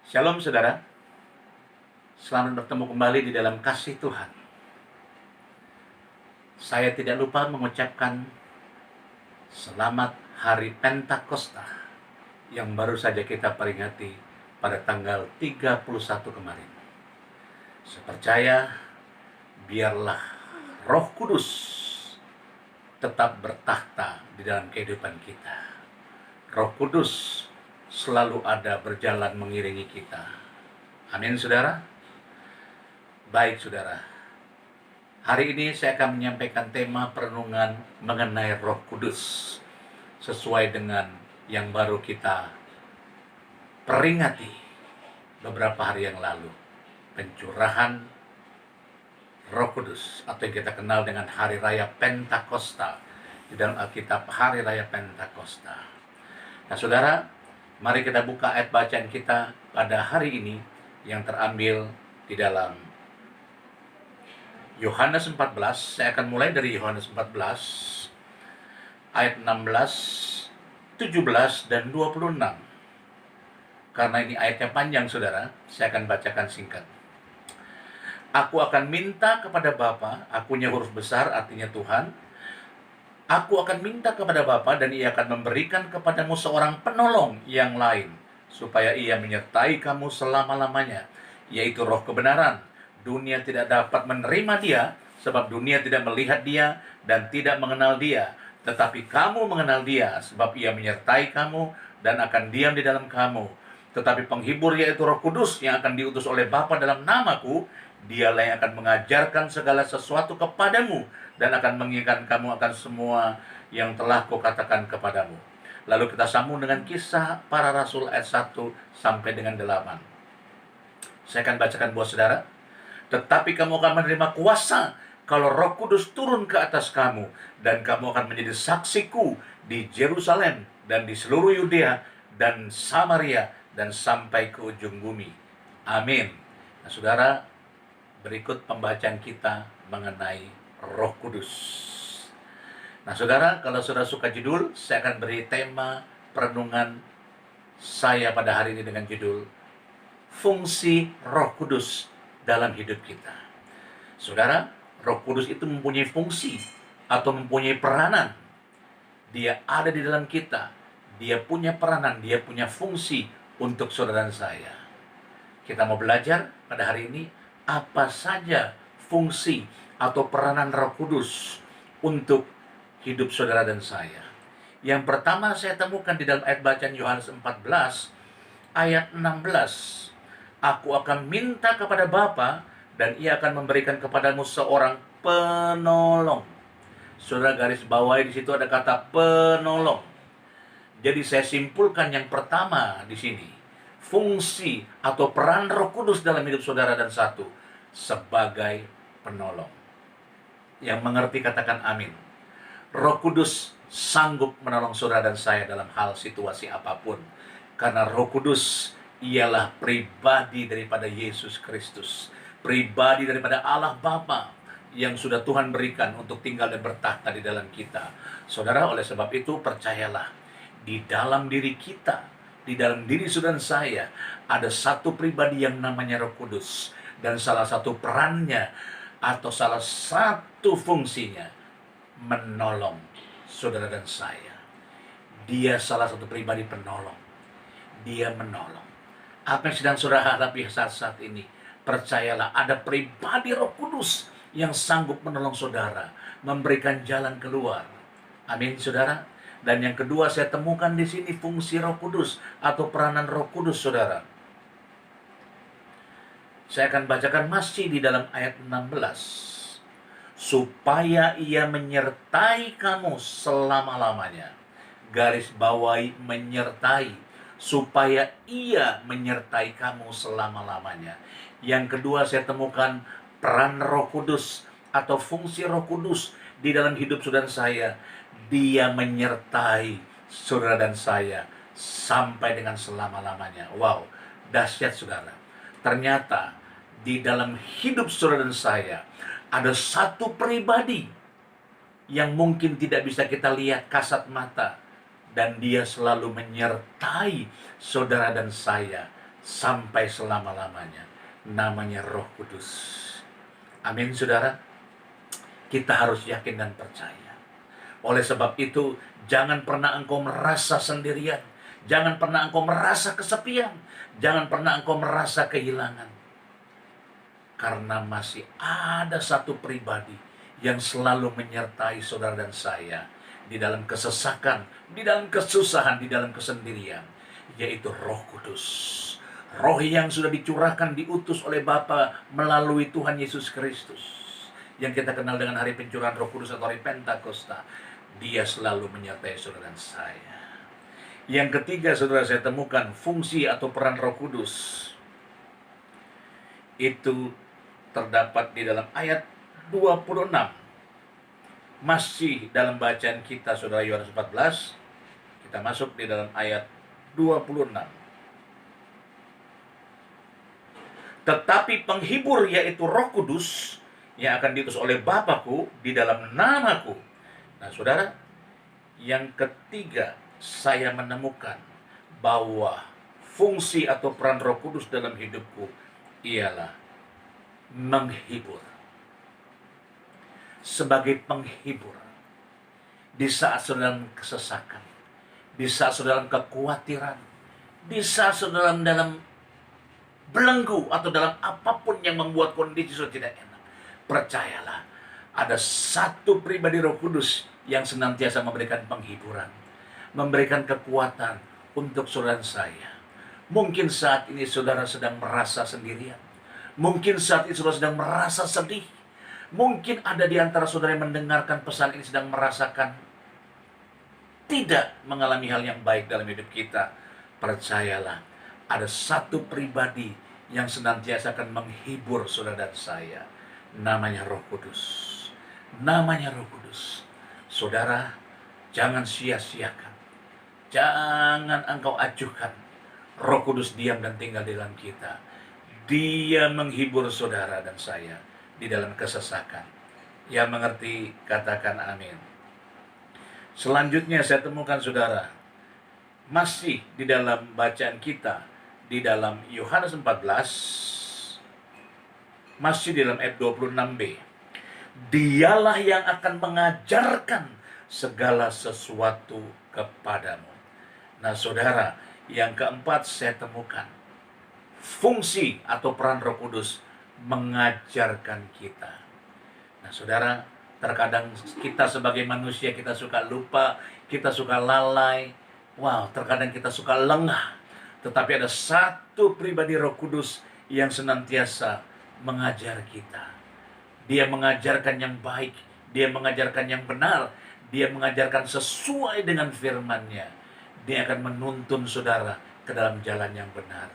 Shalom saudara, selamat bertemu kembali di dalam kasih Tuhan. Saya tidak lupa mengucapkan selamat Hari Pentakosta yang baru saja kita peringati pada tanggal 31 kemarin. Saya percaya biarlah Roh Kudus tetap bertakhta di dalam kehidupan kita. Roh Kudus selalu ada berjalan mengiringi kita. Amin saudara. Baik saudara, hari ini saya akan menyampaikan tema perenungan mengenai Roh Kudus sesuai dengan yang baru kita peringati beberapa hari yang lalu, pencurahan Roh Kudus atau yang kita kenal dengan Hari Raya Pentakosta. Di dalam Alkitab Hari Raya Pentakosta. Nah saudara, mari kita buka ayat bacaan kita pada hari ini yang terambil di dalam Yohanes 14. Saya akan mulai dari Yohanes 14 ayat 16, 17 dan 26. Karena ini ayatnya panjang saudara, saya akan bacakan singkat. Aku akan minta kepada Bapa, akunya huruf besar artinya Tuhan. Aku akan minta kepada Bapa dan Ia akan memberikan kepadamu seorang penolong yang lain, supaya Ia menyertai kamu selama-lamanya, yaitu Roh kebenaran. Dunia tidak dapat menerima Dia, sebab dunia tidak melihat Dia dan tidak mengenal Dia. Tetapi kamu mengenal Dia, sebab Ia menyertai kamu dan akan diam di dalam kamu. Tetapi penghibur yaitu Roh Kudus yang akan diutus oleh Bapa dalam namaku, Dialah yang akan mengajarkan segala sesuatu kepadamu dan akan mengingatkan kamu akan semua yang telah kukatakan kepadamu. Lalu kita sambung dengan Kisah Para Rasul ayat 1 sampai dengan 8. Saya akan bacakan buat saudara. Tetapi kamu akan menerima kuasa kalau Roh Kudus turun ke atas kamu, dan kamu akan menjadi saksiku di Yerusalem dan di seluruh Yudea dan Samaria dan sampai ke ujung bumi. Amin. Nah saudara, berikut pembacaan kita mengenai Roh Kudus. Nah saudara, kalau saudara suka judul, saya akan beri tema perenungan saya pada hari ini dengan judul Fungsi Roh Kudus dalam hidup kita. Saudara, Roh Kudus itu mempunyai fungsi atau mempunyai peranan. Dia ada di dalam kita. Dia punya peranan, dia punya fungsi untuk saudara dan saya. Kita mau belajar pada hari ini apa saja fungsi atau peranan Roh Kudus untuk hidup saudara dan saya. Yang pertama saya temukan di dalam ayat bacaan Yohanes 14 ayat 16. Aku akan minta kepada Bapa dan Ia akan memberikan kepadamu seorang penolong. Saudara garis bawahi di situ ada kata penolong. Jadi saya simpulkan yang pertama di sini, fungsi atau peran Roh Kudus dalam hidup saudara dan satu, sebagai penolong. Yang mengerti katakan amin. Roh Kudus sanggup menolong saudara dan saya dalam hal situasi apapun. Karena Roh Kudus ialah pribadi daripada Yesus Kristus, pribadi daripada Allah Bapa yang sudah Tuhan berikan untuk tinggal dan bertakhta di dalam kita. Saudara, oleh sebab itu percayalah, di dalam diri kita, di dalam diri saudara dan saya, ada satu pribadi yang namanya Roh Kudus. Dan salah satu perannya atau salah satu fungsinya menolong saudara dan saya. Dia salah satu pribadi penolong. Dia menolong. Apa yang sedang saudara hadapi saat ini, percayalah ada pribadi Roh Kudus yang sanggup menolong saudara, memberikan jalan keluar. Amin saudara. Dan yang kedua saya temukan di sini fungsi Roh Kudus atau peranan Roh Kudus saudara. Saya akan bacakan masih di dalam ayat 16. Supaya Ia menyertai kamu selama-lamanya. Garis bawahi menyertai. Supaya Ia menyertai kamu selama-lamanya. Yang kedua saya temukan peran Roh Kudus atau fungsi Roh Kudus di dalam hidup saudara saya. Dia menyertai saudara dan saya sampai dengan selama-lamanya. Wow, dahsyat saudara. Ternyata di dalam hidup saudara dan saya ada satu pribadi yang mungkin tidak bisa kita lihat kasat mata, dan Dia selalu menyertai saudara dan saya sampai selama-lamanya. Namanya Roh Kudus. Amin, saudara. Kita harus yakin dan percaya. Oleh sebab itu, jangan pernah engkau merasa sendirian. Jangan pernah engkau merasa kesepian. Jangan pernah engkau merasa kehilangan. Karena masih ada satu pribadi yang selalu menyertai saudara dan saya di dalam kesesakan, di dalam kesusahan, di dalam kesendirian, yaitu Roh Kudus. Roh yang sudah dicurahkan, diutus oleh Bapa melalui Tuhan Yesus Kristus, yang kita kenal dengan hari pencurahan Roh Kudus atau hari Pentakosta. Dia selalu menyertai saudara dan saya. Yang ketiga, saudara, saya temukan fungsi atau peran Roh Kudus. Itu terdapat di dalam ayat 26. Masih dalam bacaan kita, saudara, Yohanes 14. Kita masuk di dalam ayat 26. Tetapi penghibur, yaitu Roh Kudus, yang akan diutus oleh Bapakku di dalam namaku. Nah, saudara, yang ketiga saya menemukan bahwa fungsi atau peran Roh Kudus dalam hidupku ialah menghibur. Sebagai penghibur di saat saudara dalam kesesakan, di saat saudara dalam kekhawatiran, di saat saudara dalam belenggu atau dalam apapun yang membuat kondisi saudara tidak enak. Percayalah, ada satu pribadi Roh Kudus yang senantiasa memberikan penghiburan, memberikan kekuatan untuk saudara saya. Mungkin saat ini saudara sedang merasa sendirian. Mungkin saat ini saudara sedang merasa sedih. Mungkin ada di antara saudara yang mendengarkan pesan ini sedang merasakan tidak mengalami hal yang baik dalam hidup kita. Percayalah, ada satu pribadi yang senantiasa akan menghibur saudara dan saya. Namanya Roh Kudus. Namanya Roh Kudus. Saudara, jangan sia-siakan. Jangan engkau acuhkan. Roh Kudus diam dan tinggal di dalam kita. Dia menghibur saudara dan saya di dalam kesesakan. Yang mengerti, katakan amin. Selanjutnya saya temukan, saudara, masih di dalam bacaan kita, di dalam Yohanes 14, masih di dalam ayat 26b. Dialah yang akan mengajarkan segala sesuatu kepadamu. Nah, saudara, yang keempat saya temukan fungsi atau peran Roh Kudus mengajarkan kita. Nah, saudara, terkadang kita sebagai manusia kita suka lupa, kita suka lalai, terkadang kita suka lengah. Tetapi ada satu pribadi Roh Kudus yang senantiasa mengajar kita. Dia mengajarkan yang baik, dia mengajarkan yang benar, dia mengajarkan sesuai dengan firman-Nya. Dia akan menuntun saudara ke dalam jalan yang benar.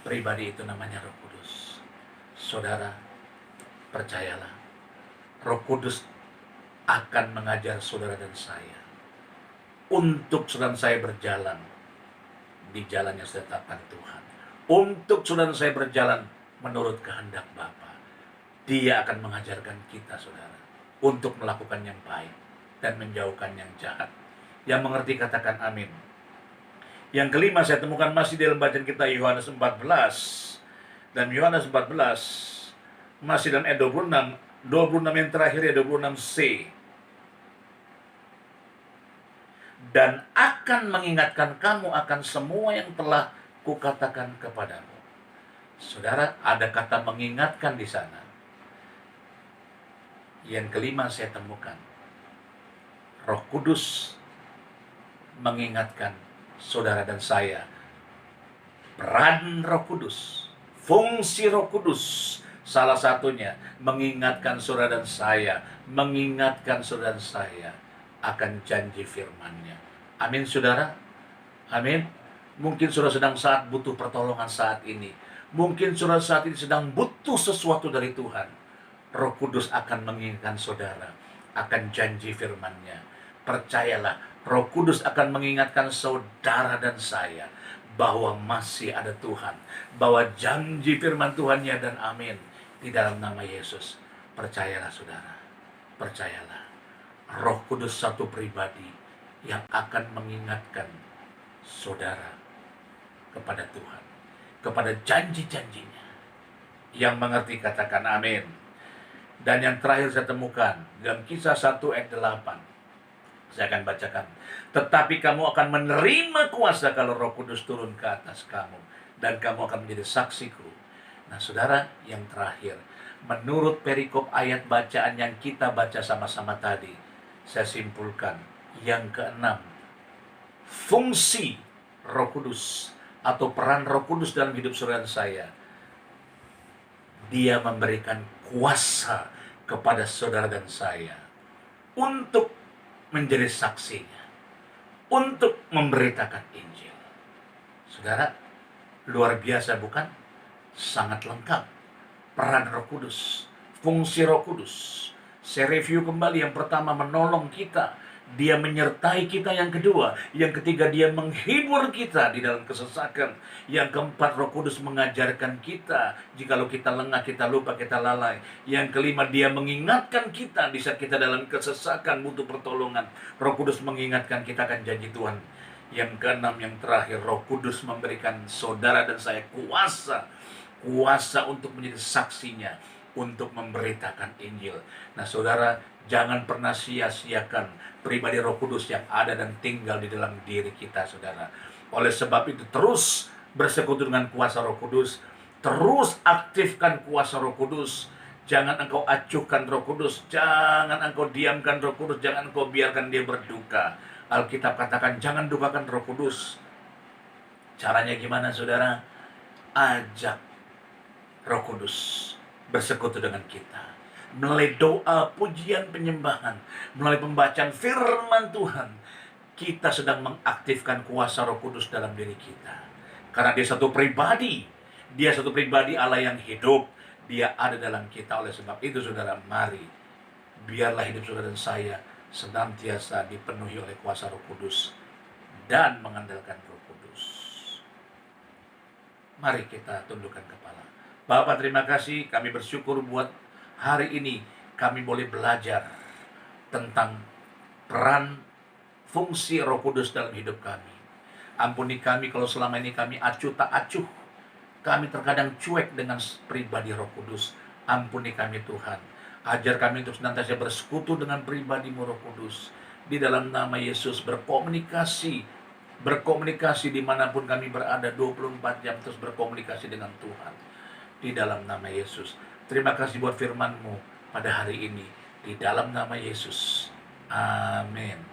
Pribadi itu namanya Roh Kudus. Saudara, percayalah, Roh Kudus akan mengajar saudara dan saya untuk saudara dan saya berjalan di jalan yang sudah ditetapkan Tuhan. Untuk saudara dan saya berjalan menurut kehendak Bapa. Dia akan mengajarkan kita, saudara, untuk melakukan yang baik dan menjauhkan yang jahat. Yang mengerti, katakan amin. Yang kelima saya temukan masih dalam bacaan kita, Yohanes 14. Dan Yohanes 14 masih dalam ayat 26. 26 yang terakhir ya, 26c. Dan akan mengingatkan kamu akan semua yang telah kukatakan kepadamu. Saudara, ada kata mengingatkan di sana. Yang kelima saya temukan, Roh Kudus mengingatkan saudara dan saya. Peran Roh Kudus, fungsi Roh Kudus, salah satunya mengingatkan saudara dan saya, mengingatkan saudara dan saya akan janji firman-Nya. Amin, saudara. Amin. Mungkin saudara sedang butuh pertolongan saat ini. Mungkin saudara saat ini sedang butuh sesuatu dari Tuhan. Roh Kudus akan mengingatkan saudara akan janji firman-Nya. Percayalah, Roh Kudus akan mengingatkan saudara dan saya bahwa masih ada Tuhan, bahwa janji firman Tuhan ya dan amin di dalam nama Yesus. Percayalah, saudara. Percayalah, Roh Kudus satu pribadi yang akan mengingatkan saudara kepada Tuhan. kepada janji-janjinya. Yang mengerti katakan amin. Dan yang terakhir saya temukan dalam Kisah 1 ayat 8. Saya akan bacakan. Tetapi kamu akan menerima kuasa kalau Roh Kudus turun ke atas kamu. Dan kamu akan menjadi saksiku. Nah saudara, yang terakhir. Menurut perikop ayat bacaan yang kita baca sama-sama tadi, saya simpulkan yang keenam. Fungsi Roh Kudus atau peran Roh Kudus dalam hidup saudara saya. Dia memberikan kuasa kepada saudara dan saya untuk menjadi saksinya, untuk memberitakan Injil. Saudara, luar biasa bukan? Sangat lengkap peran Roh Kudus, fungsi Roh Kudus. Saya review kembali. Yang pertama, menolong kita. Dia menyertai kita. Yang kedua, yang ketiga, dia menghibur kita di dalam kesesakan. Yang keempat, Roh Kudus mengajarkan kita. Jikalau kita lengah, kita lupa, kita lalai. Yang kelima, dia mengingatkan kita di saat kita dalam kesesakan butuh pertolongan. Roh Kudus mengingatkan kita akan janji Tuhan. Yang keenam, yang terakhir, Roh Kudus memberikan saudara dan saya kuasa untuk menjadi saksinya, untuk memberitakan Injil. Nah saudara, jangan pernah sia-siakan pribadi Roh Kudus yang ada dan tinggal di dalam diri kita, saudara. Oleh sebab itu, terus bersekutu dengan kuasa Roh Kudus, terus aktifkan kuasa Roh Kudus. Jangan engkau acuhkan Roh Kudus, jangan engkau diamkan Roh Kudus, jangan engkau biarkan dia berduka. Alkitab katakan, jangan dukakan Roh Kudus. Caranya gimana, saudara? Ajak Roh Kudus bersekutu dengan kita melalui doa, pujian, penyembahan, melalui pembacaan firman Tuhan. Kita sedang mengaktifkan kuasa Roh Kudus dalam diri kita, karena dia satu pribadi. Dia satu pribadi Allah yang hidup. Dia ada dalam kita. Oleh sebab itu saudara, mari biarlah hidup saudara dan saya senantiasa dipenuhi oleh kuasa Roh Kudus dan mengandalkan Roh Kudus. Mari kita tundukkan kepala. Bapak, terima kasih. Kami bersyukur buat hari ini kami boleh belajar tentang peran fungsi Roh Kudus dalam hidup kami. Ampuni kami kalau selama ini kami acuh tak acuh. Kami terkadang cuek dengan pribadi Roh Kudus. Ampuni kami Tuhan. Ajar kami untuk senantiasa bersekutu dengan pribadi-Mu Roh Kudus. Di dalam nama Yesus berkomunikasi dimanapun kami berada, 24 jam terus berkomunikasi dengan Tuhan. Di dalam nama Yesus. Terima kasih buat firman-Mu pada hari ini. Di dalam nama Yesus. Amin.